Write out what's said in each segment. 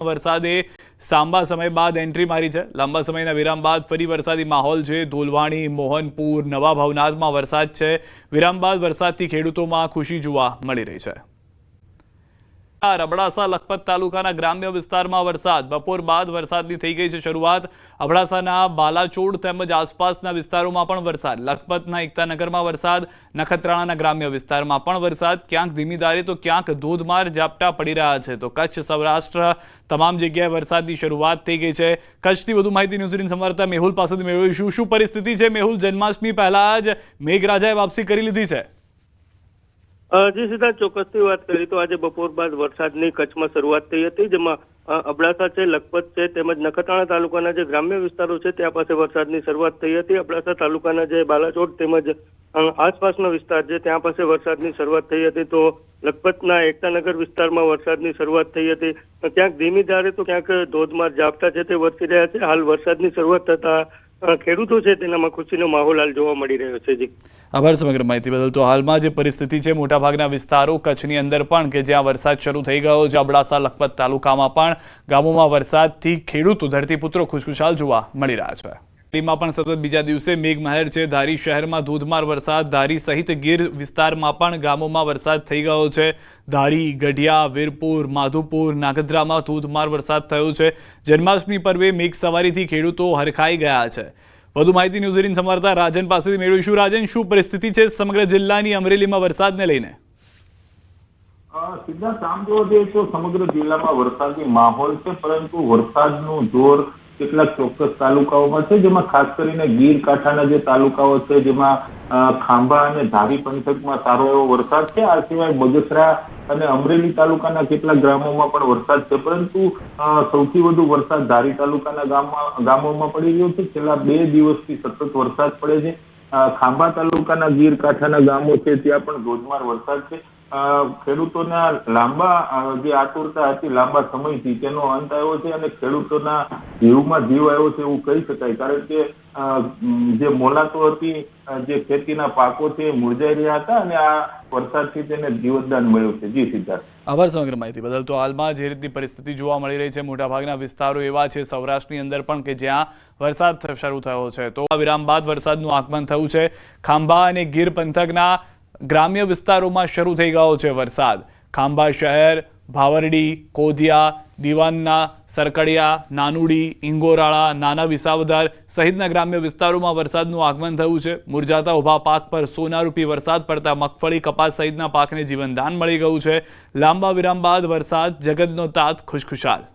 વરસાદે સાંબા સમય બાદ એન્ટ્રી મારી છે। લાંબા સમયના વિરામ બાદ ફરી વરસાદી માહોલ છે। ધોલવાણી, મોહનપુર, નવા ભવનાથમાં વરસાદ છે। વિરામ બાદ વરસાદથી ખેડૂતોમાં ખુશી જોવા મળી રહી છે। અબડાસા લખપત તાલુકાના ગ્રામ્ય વિસ્તારમાં વરસાદ બપોર બાદ વરસાદની થઈ ગઈ છે શરૂઆત। અબડાસાના બાલાચોડ તેમજ આસપાસના વિસ્તારોમાં પણ વરસાદ। લખપતના એકતાનગરમાં વરસાદ, નખત્રાણાના ગ્રામ્ય વિસ્તારમાં પણ વરસાદ। ક્યાંક ધીમી ધારે તો ક્યાંક ધોધમાર ઝાપટા પડી રહ્યા છે। તો કચ્છ, સૌરાષ્ટ્ર તમામ જગ્યાએ વરસાદની શરૂઆત થઈ ગઈ છે। કચ્છથી વધુ માહિતી ન્યૂઝ સંવાદદાતા મેહુલ પાસેથી મેળવીશું। શું પરિસ્થિતિ છે મેહુલ? જન્માષ્ટમી પહેલા જ મેઘરાજાએ વાપસી કરી લીધી છે। જી સીધા ચોક્કસથી વાત કરી તો આજે બપોર બાદ વરસાદની કચ્છમાં શરૂઆત થઈ હતી, જેમાં અબડાસા છે, લખપત છે તેમજ નખત્રાણા તાલુકાના જે ગ્રામ્ય વિસ્તારો છે ત્યાં પાસે વરસાદની શરૂઆત થઈ હતી। અબડાસા તાલુકાના જે બાલાચોડ તેમજ આસપાસનો વિસ્તાર છે ત્યાં પાસે વરસાદની શરૂઆત થઈ હતી। તો લખપતના એકતાનગર વિસ્તારમાં વરસાદની શરૂઆત થઈ હતી। ક્યાંક ધીમી ધારે તો ક્યાંક ધોધમાર ઝાપટા છે તે વરસી રહ્યા છે। હાલ વરસાદની શરૂઆત થતા ખેડૂતો છે તેનામાં ખુશીનો માહોલ હાલ જોવા મળી રહ્યો છે। જી આભાર સમગ્ર માહિતી બદલ। તો હાલમાં જે પરિસ્થિતિ છે મોટાભાગના વિસ્તારો કચ્છની અંદર પણ કે જ્યાં વરસાદ શરૂ થઈ ગયો છે, અબડાસા લખપત તાલુકામાં પણ ગામોમાં વરસાદથી ખેડૂતો ધરતીપુત્રો ખુશખુશાલ જોવા મળી રહ્યા છે। દિલ્હીમાં પણ સતત બીજા દિવસે મેઘમહેર છે। ધારી શહેરમાં ધોધમાર વરસાદ, ધારી સહિત ગીર વિસ્તારમાં પણ ગામોમાં વરસાદ થઈ ગયો છે। ધારી, ગઢિયા, વીરપુર, માધુપુર, નાગદ્રામાં ધોધમાર વરસાદ થયો છે। જન્માષ્ટમી પર્વે મેઘ સવારીથી ખેડૂતો હરખાઈ ગયા છે। વધુ માહિતી ન્યૂઝ 18 સંવાદદાતા રાજન પાસેથી મેળવીશું। રાજન, શું પરિસ્થિતિ છે સમગ્ર જિલ્લાની અમરેલીમાં વરસાદને લઈને? સીધા આમ જોવા જઈએ તો સમગ્ર જિલ્લામાં વરસાદી માહોલ છે, પરંતુ વરસાદનું જોર કેટલાક ચોક્કસ તાલુકાઓમાં છે, જેમાં ખાસ કરીને ગીર કાંઠાના જે તાલુકાઓ છે જેમાં ખાંભા અને ધારી પંથકમાં સારો એવો વરસાદ છે। આ સિવાય બગસરા અને અમરેલી તાલુકાના કેટલાક ગામોમાં પણ વરસાદ છે, પરંતુ સૌથી વધુ વરસાદ ધારી તાલુકાના ગામોમાં પડી રહ્યો છે। છેલ્લા 2 દિવસથી સતત વરસાદ પડે છે। ખાંભા તાલુકાના ગીર કાંઠાના ગામો છે ત્યાં પણ ધોધમાર વરસાદ છે। ખેડૂતોના લાંબા જે આતુરતા હતી લાંબા સમયથી તેનો અંત આવ્યો છે અને ખેડૂતોના જીવમાં જીવ આવ્યો છે એવું કહી શકાય, કારણ કે જે મોલાતો હતી, જે ખેતીના પાકો છે એ મુરઝાઈ રહ્યા હતા અને આ વરસાદથી તેને જીવતદાન મળ્યું છે। જી સિદ્ધાર્થ, આભાર સમગ્ર માહિતી બદલ। તો હાલમાં જે રીતની પરિસ્થિતિ જોવા મળી રહી છે, મોટાભાગના વિસ્તારો એવા છે સૌરાષ્ટ્રની અંદર પણ કે જ્યાં વરસાદ શરૂ થયો છે। તો વિરામ બાદ વરસાદનું આગમન થયું છે। ખાંભા અને ગીર પંથકના ગ્રામ્ય વિસ્તારોમાં શરૂ થઈ ગયો છે વરસાદ। ખાંભા શહેર, ભાવરડી, કોધિયા, દીવાનના, સરકડિયા, નાનુડી, ઇંગોરાળા, નાના વિસાવદર સહિતના ગ્રામ્ય વિસ્તારોમાં વરસાદનું આગમન થયું છે। મુરઝાતા ઉભા પાક પર સોનારૂપી વરસાદ પડતા મગફળી, કપાસ સહિતના પાકને જીવનદાન મળી ગયું છે। લાંબા વિરામ બાદ વરસાદ, જગતનો તાત ખુશખુશાલ।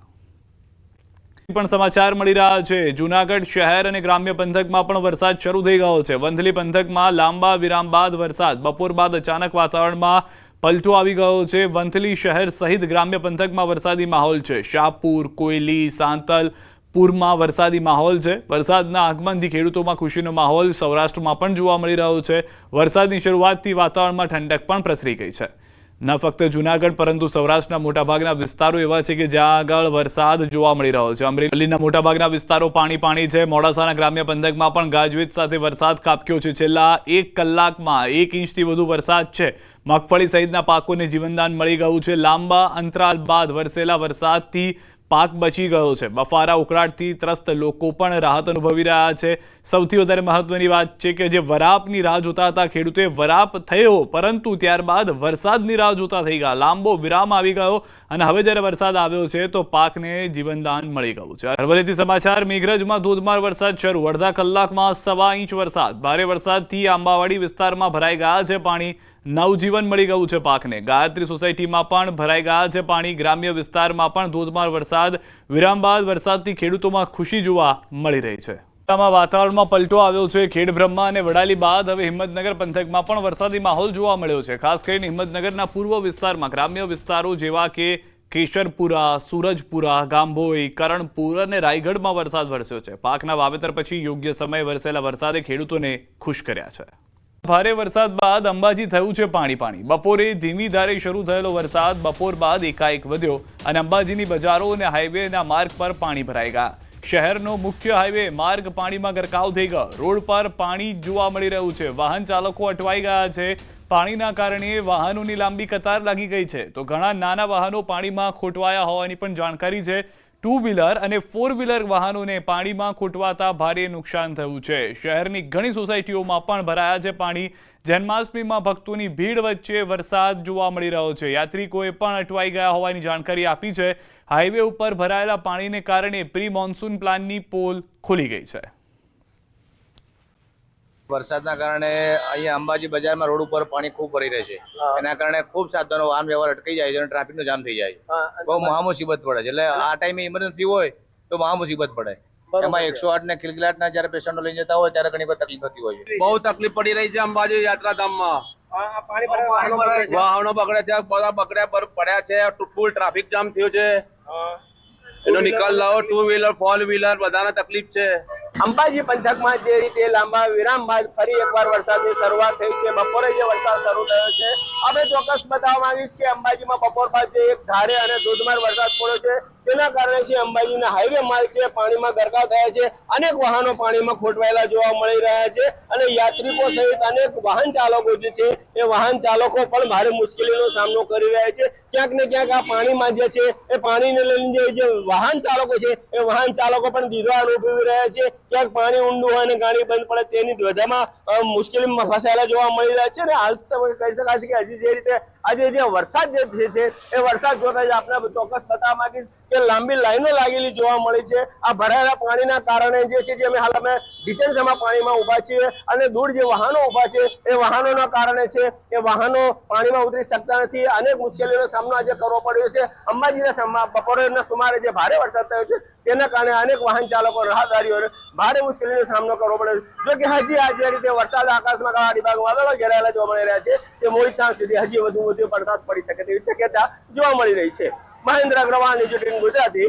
પણ સમાચાર મળી રહ્યા છે જૂનાગઢ શહેર અને ગ્રામ્ય પંથકમાં પણ વરસાદ શરૂ થઈ ગયો છે। વંથલી પંથકમાં લાંબા વિરામ બાદ વરસાદ, બપોર બાદ અચાનક વાતાવરણમાં પલટો આવી ગયો છે। વંથલી શહેર સહિત ગ્રામ્ય પંથકમાં વરસાદી માહોલ છે। શાહપુર, કોયલી, સાંતલ પૂરમાં વરસાદી માહોલ છે। વરસાદના આગમનથી ખેડૂતોમાં ખુશીનો માહોલ સૌરાષ્ટ્રમાં પણ જોવા મળી રહ્યો છે। વરસાદની શરૂઆતથી વાતાવરણમાં ઠંડક પણ પ્રસરી ગઈ છે। ન ફક્ત જૂનાગઢ પરંતુ સૌરાષ્ટ્રના મોટાભાગના વિસ્તારો એવા છે કે જ્યાં આગળ વરસાદ જોવા મળી રહ્યો છે। અમરેલીના મોટાભાગના વિસ્તારો પાણી છે। મોડાસાના ગ્રામ્ય પંથકમાં પણ ગાજવીજ સાથે વરસાદ ખાબક્યો છે। છેલ્લા 1 કલાકમાં 1 ઇંચથી વધુ વરસાદ છે। મગફળી સહિતના પાકોને જીવનદાન મળી ગયું છે। લાંબા અંતરાલ બાદ વરસેલા વરસાદથી પાક બચી ગયો છે। બફારા ઉકળાટથી ત્રસ્ત લોકો પણ રાહત અનુભવી રહ્યા છે। સૌથી વધારે મહત્વની વાત છે કે જે વરાપની રાહ જોતા હતા ખેડૂતોએ, વરાપ થયો પરંતુ ત્યારબાદ વરસાદની રાહ જોતા થઈ ગયા। લાંબો વિરામ આવી ગયો અને હવે જ્યારે વરસાદ આવ્યો છે તો પાકને જીવનદાન મળી ગયું છે। અરવલ્લીથી સમાચાર, મેઘરજમાં ધોધમાર વરસાદ શરૂ, અડધા કલાકમાં 1.25 ઇંચ વરસાદ। ભારે વરસાદથી આંબાવાડી વિસ્તારમાં ભરાઈ ગયા છે પાણી, નવજીવન મળી ગયું છે પાકને। ગાયત્રી સોસાયટીમાં પણ ભરાઈ ગયા છે પાણી। ગ્રામ્ય વિસ્તારમાં પણ ધોધમાર વરસાદ, વિરામ બાદ વરસાદથી ખેડૂતોમાં ખુશી જોવા મળી રહી છે। વાતાવરણમાં પલટો આવ્યો છે। ખેડબ્રહ્મા અને વડાલી બાદ હવે હિંમતનગર પંથકમાં પણ વરસાદી માહોલ જોવા મળ્યો છે। ખાસ કરીને હિંમતનગરના પૂર્વ વિસ્તારમાં ગ્રામ્ય વિસ્તારો જેવા કે કેશરપુરા, સૂરજપુરા, ગાંભોઈ, કરણપુર અને રાયગઢમાં વરસાદ વરસ્યો છે। પાકના વાવેતર પછી યોગ્ય સમયે વરસેલા વરસાદે ખેડૂતોને ખુશ કર્યા છે। ભારે વરસાદ બાદ અંબાજી થયું છે પાણી। બપોરે ધીમી ધારે શરૂ થયેલો વરસાદ બપોર બાદ એકાએક વધ્યો અને અંબાજીની બજારો અને હાઈવેના માર્ગ પર પાણી ભરાઈ ગયા। શહેરનો મુખ્ય હાઈવે માર્ગ પાણીમાં ગરકાવ થઈ ગયો। રોડ પર પાણી જોવા મળી રહ્યું છે। વાહન ચાલકો અટવાઈ ગયા છે। પાણીના કારણે વાહનોની લાંબી કતાર લાગી ગઈ છે તો ઘણા નાના વાહનો પાણીમાં ખોટવાયા હોવાની પણ જાણકારી છે। 2 વ્હીલર અને 4 વ્હીલર વાહનોને પાણીમાં ખોટવાતા ભારે નુકસાન થયું છે। શહેરની ઘણી સોસાયટીઓમાં પણ ભરાયા છે પાણી। જન્માષ્ટમીમાં ભક્તોની ભીડ વચ્ચે વરસાદ જોવા મળી રહ્યો છે। યાત્રિકોએ પણ અટવાઈ ગયા હોવાની જાણકારી આપી છે। હાઈવે ઉપર ભરાયેલા પાણીને કારણે પ્રી મોન્સૂન પ્લાનની પોલ ખુલી ગઈ છે। વરસાદના કારણે અહીંયા અંબાજી બજારમાં રોડ ઉપર પાણી ખૂબ ભરી રહે છે। એના કારણે ખૂબ સાધનો વાહન વ્યવહાર અટકી જાય છે અને ટ્રાફિકનો જામ થઈ જાય છે। બહુ મહા મુસીબત પડે છે। એટલે આ ટાઈમે ઇમરજન્સી હોય તો મહા મુસીબત પડે। એમાં 108 ને ખિલખિલાટના જ્યારે પેશન્ટો લઈને જતા હોય ત્યારે ઘણી બધી તકલીફ થતી હોય છે। બહુ તકલીફ પડી રહી છે અંબાજી યાત્રાધામમાં। વાહનો બગડે છે, બધા બગડ્યા પડ્યા છે, ફૂલ ટ્રાફિક જામ થયો છે। એનો નિકાલ લાવો। 2 વ્હીલર 4 વ્હીલર બધાને તકલીફ છે। અંબાજી પંથકમાં જે રીતે લાંબા વિરામ બાદ ફરી એકવાર વરસાદની શરૂઆત થઈ છે। બપોરે જે વરસાદ શરૂ થયો છે, આપણે ચોક્કસ બતાવવા માંગીશ કે અંબાજીમાં બપોર બાદ જે એક ધારે અને ધોધમાર વરસાદ પડ્યો છે તેના કારણે છે અંબાજીના હાઈવે માર્ગ છે પાણીમાં ગરકાવ થયા છે। અનેક વાહનો પાણીમાં ખોટવાયેલા જોવા મળી રહ્યા છે અને યાત્રિકો સહિત અનેક વાહન ચાલકો જે છે એ વાહન ચાલકો પણ ભારે મુશ્કેલીનો સામનો કરી રહ્યા છે। ક્યાંક ને ક્યાંક આ પાણીમાં જે છે એ પાણીને લઈને જે વાહન ચાલકો છે એ વાહન ચાલકો પણ દીધા અનુભવી રહ્યા છે। ક્યાંક પાણી ઊંડું હોય અને ગાડી બંધ પડે તેની ધ્વજામાં મુશ્કેલીમાં ફસાયેલા જોવા મળી રહ્યા છે અને હાલ તમે કહી શકાય છે કે હજી જે રીતે આજે જે વરસાદ જે છે એ વરસાદ જોતા જ આપણે ચોક્કસ બતાવવા માંગીશ કે લાંબી લાઈનો લાગેલી જોવા મળી છે। આ ભરાયેલા પાણીના કારણે જે છે અમે હાલ અમે ડિટેન્સમાં પાણીમાં ઉભા છીએ અને દૂર જે વાહનો ઉભા છે એ વાહનોના કારણે છે એ વાહનો પાણીમાં ઉતરી શકતા નથી। અનેક મુશ્કેલીનો સામનો આજે કરવો પડ્યો છે। અંબાજીના બપોરના સુમારે જે ભારે વરસાદ થયો છે તેના કારણે અનેક વાહન ચાલકો રાહદારીઓને ભારે મુશ્કેલીનો સામનો કરવો પડ્યો છે। જો કે હજી આ જે રીતે વરસાદ આકાશમાં કાળા ડિબાંગ વાદળો ઘેરાયેલા જોવા મળી રહ્યા છે તે મોડી સાંજ સુધી હજી વધુ વરસાદ પડી શકે તેવી શક્યતા જોવા મળી રહી છે। મહેન્દ્ર અગ્રવાલ, ન્યૂઝ 18 ગુજરાતી।